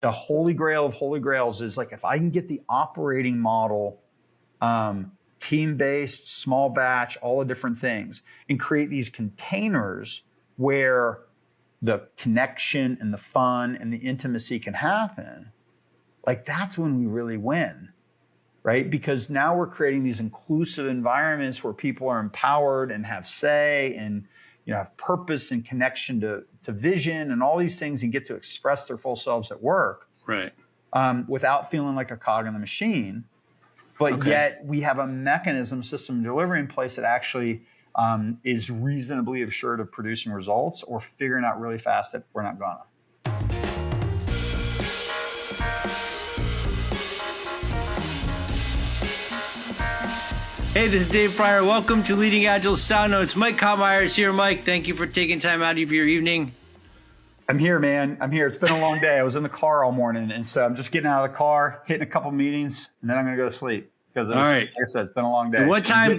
the holy grail of holy grails is like, if I can get the operating model, team-based, small batch, all the different things, and create these containers where the connection and the fun and the intimacy can happen, like that's when we really win, right? Because now we're creating these inclusive environments where people are empowered and have say and have purpose and connection to vision and all these things, and get to express their full selves at work, right? Without feeling like a cog in the machine. But yet we have a mechanism, system delivery in place that actually is reasonably assured of producing results, or figuring out really fast that we're not gonna. Hey, this is Dave Pryor. Welcome to Leading Agile Sound Notes. Mike Kottmeyer is here. Mike, thank you for taking time out of your evening. I'm here, man. I'm here. It's been a long day. I was in the car all morning, and so I'm just getting out of the car, hitting a couple meetings, and then I'm going to go to sleep. Because all right, like I said, it's been a long day. And what time?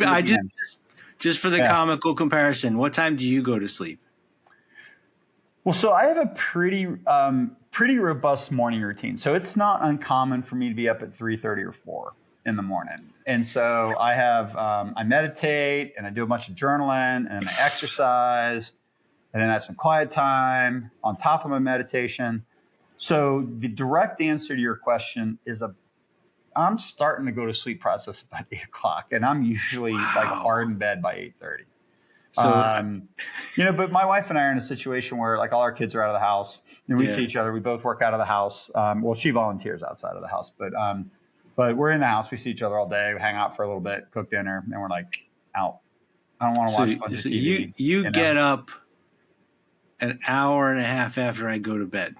Just for the comical comparison, what time do you go to sleep? Well, so I have a pretty robust morning routine. So it's not uncommon for me to be up at 3:30 or 4 in the morning. And so I have, I meditate, and I do a bunch of journaling, and I exercise, and then I have some quiet time on top of my meditation. So the direct answer to your question is I'm starting to go to sleep process about 8 o'clock, and I'm usually like hard in bed by 8:30. So, but my wife and I are in a situation where like all our kids are out of the house, and we see each other. We both work out of the house. Well, she volunteers outside of the house, but we're in the house. We see each other all day. We hang out for a little bit, cook dinner, and we're like out. I don't want to watch a bunch of TV. You get up an hour and a half after I go to bed.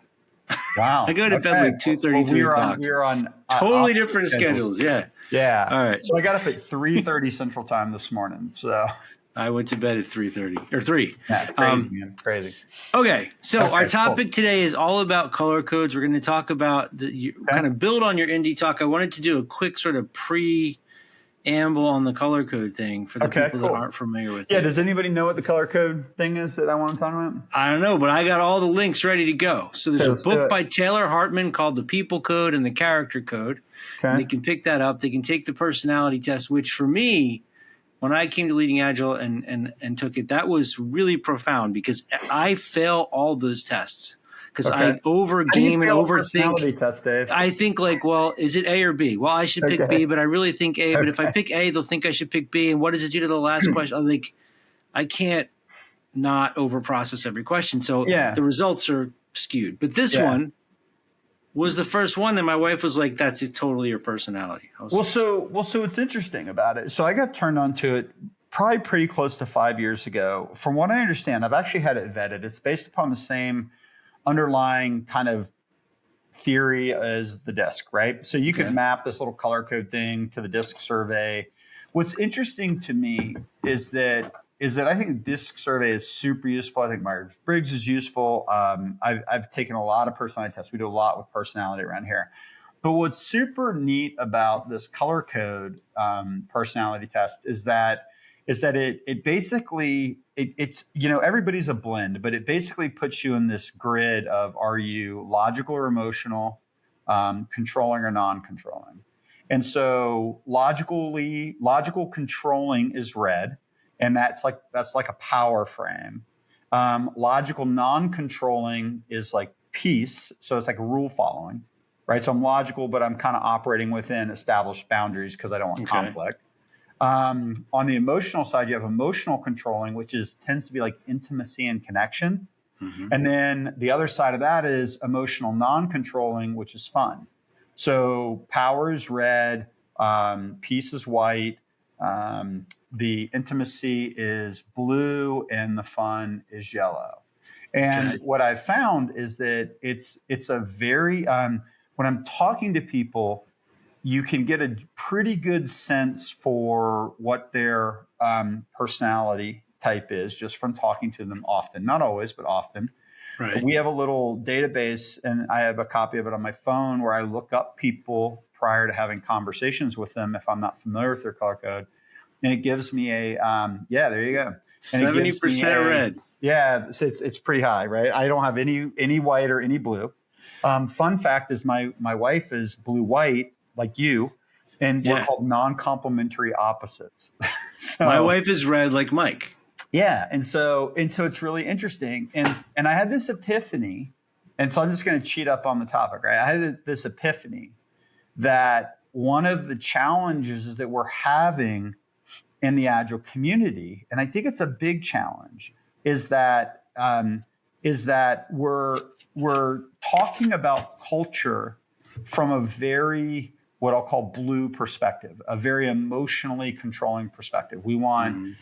Wow. I go to bed like 2:30, 3 o'clock. We were on totally different schedules. Yeah. All right. So I got up at 3:30 Central Time this morning. So I went to bed at 3:30 or 3. Yeah, crazy, man. Crazy. Okay. So our topic today is all about color codes. We're going to talk about kind of build on your indie talk. I wanted to do a quick sort of preamble on the color code thing for the people that aren't familiar with it. Yeah. Does anybody know what the color code thing is that I want to talk about? I don't know, but I got all the links ready to go. So there's a book by Taylor Hartman called The People Code and the Character Code. And they can pick that up. They can take the personality test, which for me, when I came to Leading Agile and took it, that was really profound because I fail all those tests because I overgame and overthink. Test, Dave? I think like, well, is it A or B? Well, I should pick B, but I really think A. But if I pick A, they'll think I should pick B. And what does it do to the last question? I'm like, I can't not overprocess every question. So the results are skewed. But this one was the first one that my wife was like, that's totally your personality. So what's interesting about it, so I got turned on to it probably pretty close to 5 years ago. From what I understand, I've actually had it vetted. It's based upon the same underlying kind of theory as the DISC, right? So you could map this little color code thing to the DISC survey. What's interesting to me is that I think the DISC survey is super useful. I think Myers-Briggs is useful. I've taken a lot of personality tests. We do a lot with personality around here. But what's super neat about this color code personality test is that it basically it's everybody's a blend, but it basically puts you in this grid of, are you logical or emotional, controlling or non-controlling? And so logical controlling is red. And that's like a power frame. Logical non-controlling is like peace. So it's like rule following, right? So I'm logical, but I'm kind of operating within established boundaries because I don't want conflict. On the emotional side, you have emotional controlling, which tends to be like intimacy and connection. Mm-hmm. And then the other side of that is emotional non-controlling, which is fun. So power is red, peace is white. The intimacy is blue and the fun is yellow. And what I've found is that it's a very, when I'm talking to people, you can get a pretty good sense for what their personality type is just from talking to them often. Not always, but often. Right. But we have a little database, and I have a copy of it on my phone where I look up people prior to having conversations with them if I'm not familiar with their color code. And it gives me a, there you go. 70% red. Yeah, it's pretty high, right? I don't have any white or any blue. Fun fact is my wife is blue-white, like you, and we're called non-complementary opposites. So, my wife is red, like Mike. Yeah, and so it's really interesting, and I had this epiphany, and so I'm just going to cheat up on the topic, right? I had this epiphany that one of the challenges that we're having in the Agile community, and I think it's a big challenge, is that we're talking about culture from a very, what I'll call, blue perspective, a very emotionally controlling perspective. We want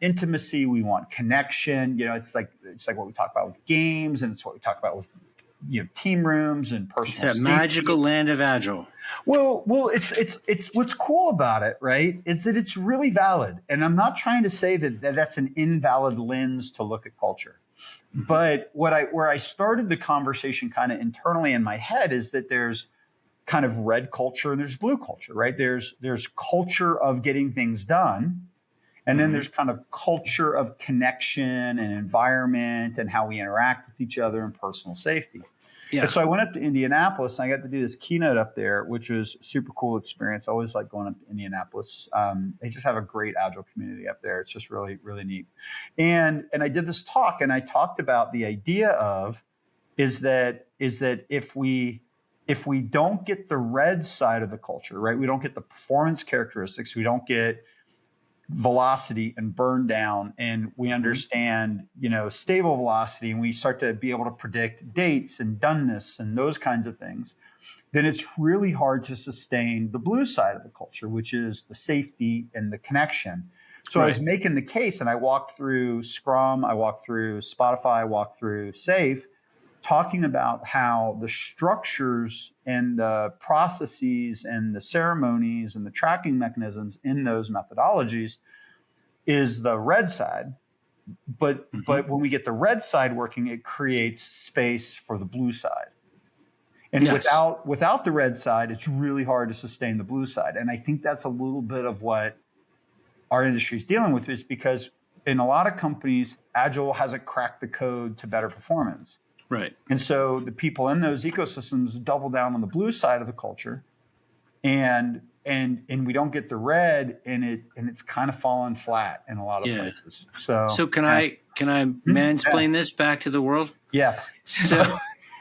intimacy, we want connection. It's like what we talk about with games, and it's what we talk about with team rooms and personal It's that safety. magical land of Agile. Well, it's what's cool about it, right? Is that it's really valid, and I'm not trying to say that that's an invalid lens to look at culture. But where I started the conversation kind of internally in my head is that there's kind of red culture and there's blue culture, right? There's culture of getting things done, and then there's kind of culture of connection and environment and how we interact with each other and personal safety. Yeah. And so I went up to Indianapolis and I got to do this keynote up there, which was a super cool experience. I always like going up to Indianapolis. They just have a great Agile community up there. It's just really, really neat. And I did this talk and I talked about the idea of is that if we don't get the red side of the culture, right? We don't get the performance characteristics. We don't get velocity and burn down, and we understand, stable velocity, and we start to be able to predict dates and doneness and those kinds of things, then it's really hard to sustain the blue side of the culture, which is the safety and the connection. So I was making the case, and I walked through Scrum, I walked through Spotify, I walked through SAFe, talking about how the structures and the processes and the ceremonies and the tracking mechanisms in those methodologies is the red side. But when we get the red side working, it creates space for the blue side. And without the red side, it's really hard to sustain the blue side. And I think that's a little bit of what our industry is dealing with, is because in a lot of companies, Agile hasn't cracked the code to better performance. Right. And so the people in those ecosystems double down on the blue side of the culture, and we don't get the red, and it's kind of fallen flat in a lot of places. So can I mansplain this back to the world? Yeah. So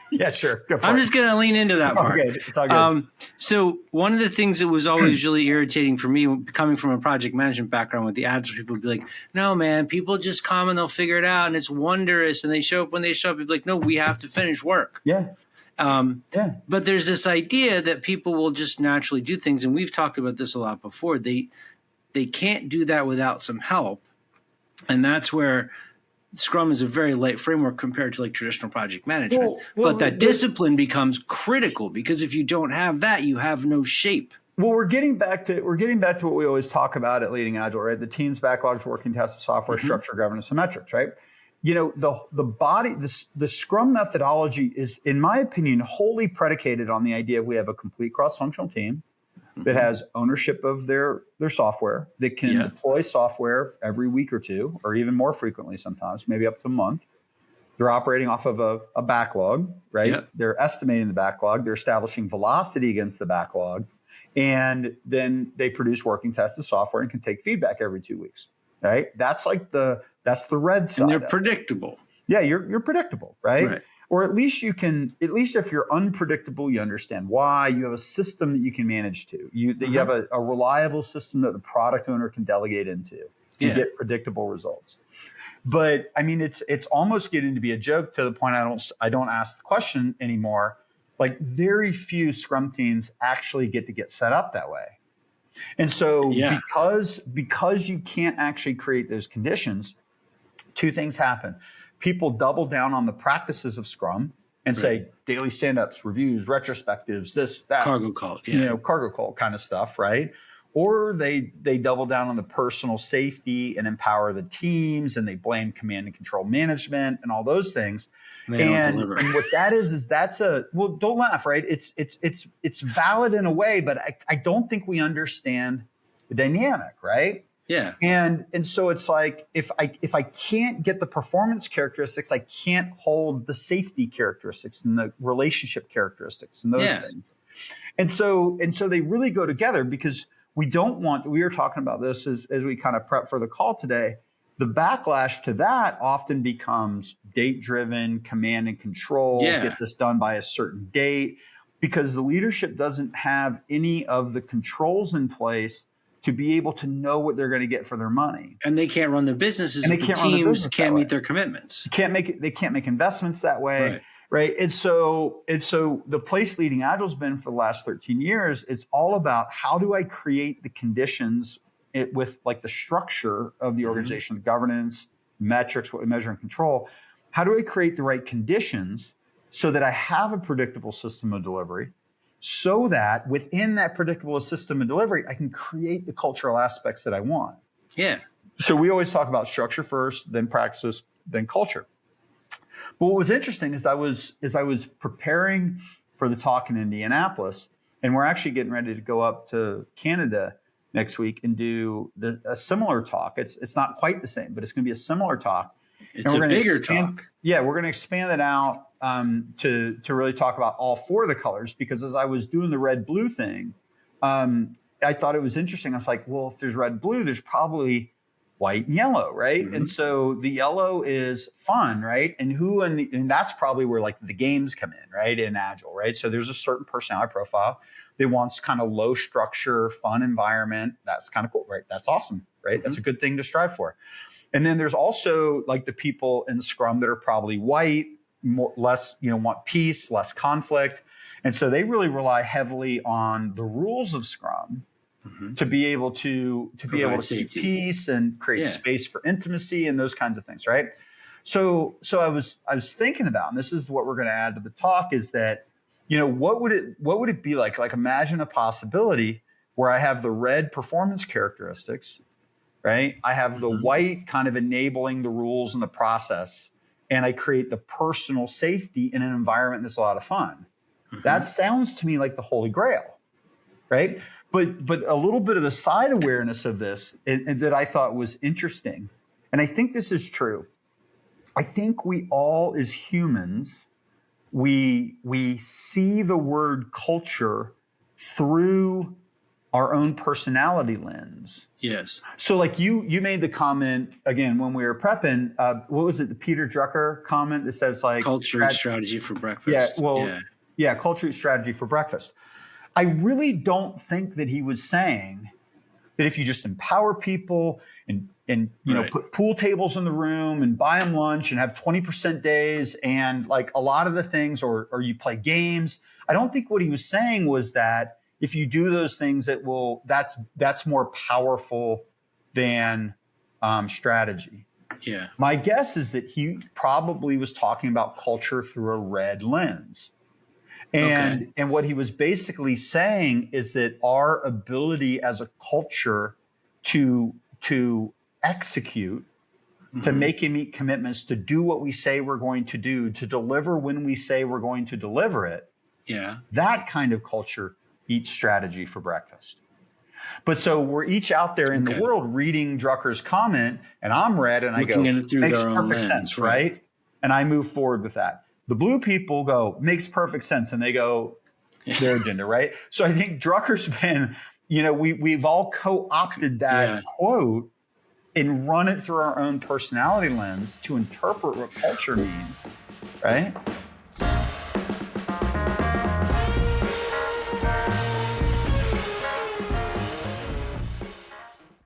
yeah, sure. Go for I'm it. just going to lean into that part. It's all good. So one of the things that was always really irritating for me, coming from a project management background with the Agile, people would be like, no, man, people just come and they'll figure it out, and it's wondrous, and they show up when they show up. You'd be like, no, we have to finish work. Yeah. But there's this idea that people will just naturally do things, and we've talked about this a lot before. They can't do that without some help, and that's where Scrum is a very light framework compared to like traditional project management. But that discipline becomes critical, because if you don't have that, you have no shape. Well, we're getting back to what we always talk about at Leading Agile, right? The teams, backlogs, working tests, software, structure, governance, and metrics, right? The Scrum methodology is, in my opinion, wholly predicated on the idea we have a complete cross-functional team that has ownership of their software, that can deploy software every week or two, or even more frequently sometimes, maybe up to a month. They're operating off of a backlog, right? Yep. They're estimating the backlog. They're establishing velocity against the backlog. And then they produce working tests of software and can take feedback every 2 weeks, right? That's the red side. And they're predictable. Yeah, you're predictable, right? Or at least if you're unpredictable, you understand why. You have a system that you can manage to. You have a reliable system that the product owner can delegate into. You get predictable results. But I mean, it's almost getting to be a joke, to the point I don't ask the question anymore. Like, very few Scrum teams actually get set up that way. And so because you can't actually create those conditions, two things happen. People double down on the practices of Scrum and say daily stand-ups, reviews, retrospectives, this, that. Cargo call, cargo call kind of stuff, right? Or they double down on the personal safety and empower the teams, and they blame command and control management and all those things. And what that is don't laugh, right? It's valid in a way, but I don't think we understand the dynamic, right? Yeah. And so it's like, if I can't get the performance characteristics, I can't hold the safety characteristics and the relationship characteristics and those things. And so they really go together, because we were talking about this as we kind of prep for the call today. The backlash to that often becomes date-driven, command and control, get this done by a certain date, because the leadership doesn't have any of the controls in place to be able to know what they're going to get for their money. And they can't run their businesses if the teams can't meet their commitments. They can't make investments that way. Right. And so the place Leading Agile's been for the last 13 years, it's all about, how do I create the conditions with like the structure of the organization, the governance, metrics, what we measure and control. How do I create the right conditions so that I have a predictable system of delivery, so that within that predictable system of delivery, I can create the cultural aspects that I want? Yeah. So we always talk about structure first, then practices, then culture. But what was interesting is I was preparing for the talk in Indianapolis, and we're actually getting ready to go up to Canada next week and do a similar talk. It's not quite the same, but it's going to be a similar talk. It's a bigger talk. Yeah, we're going to expand it out to really talk about all four of the colors, because as I was doing the red-blue thing, I thought it was interesting. I was like, well, if there's red-blue, there's probably white and yellow, right? Mm-hmm. And so the yellow is fun, right? And that's probably where like the games come in, right? In Agile, right? So there's a certain personality profile that wants kind of low structure, fun environment. That's kind of cool, right? That's awesome, right? Mm-hmm. That's a good thing to strive for. And then there's also like the people in Scrum that are probably white, less, want peace, less conflict. And so they really rely heavily on the rules of Scrum to be able to keep peace and create space for intimacy and those kinds of things, right? So I was thinking about, and this is what we're going to add to the talk, is that, what would it be like? Like, imagine a possibility where I have the red performance characteristics, right? I have the white kind of enabling the rules and the process, and I create the personal safety in an environment that's a lot of fun. Mm-hmm. That sounds to me like the Holy Grail, right? But a little bit of the side awareness of this and that I thought was interesting, and I think this is true. I think we all, as humans, we see the word culture through our own personality lens. Yes. So like you made the comment again when we were prepping, what was it? The Peter Drucker comment that says like culture eats strategy for breakfast. Yeah. Culture eats strategy for breakfast. I really don't think that he was saying that if you just empower people and put pool tables in the room and buy them lunch and have 20% days and like a lot of the things, or you play games. I don't think what he was saying was that if you do those things, that's more powerful than strategy. Yeah. My guess is that he probably was talking about culture through a red lens. And what he was basically saying is that our ability as a culture to execute, to make and meet commitments, to do what we say we're going to do, to deliver when we say we're going to deliver it. Yeah. That kind of culture eats strategy for breakfast. But so we're each out there in the world reading Drucker's comment, and I'm read and I go, makes perfect sense, right? And I move forward with that. The blue people go, makes perfect sense, and they go their agenda, right? So I think Drucker's been, we've all co-opted that quote and run it through our own personality lens to interpret what culture means, right?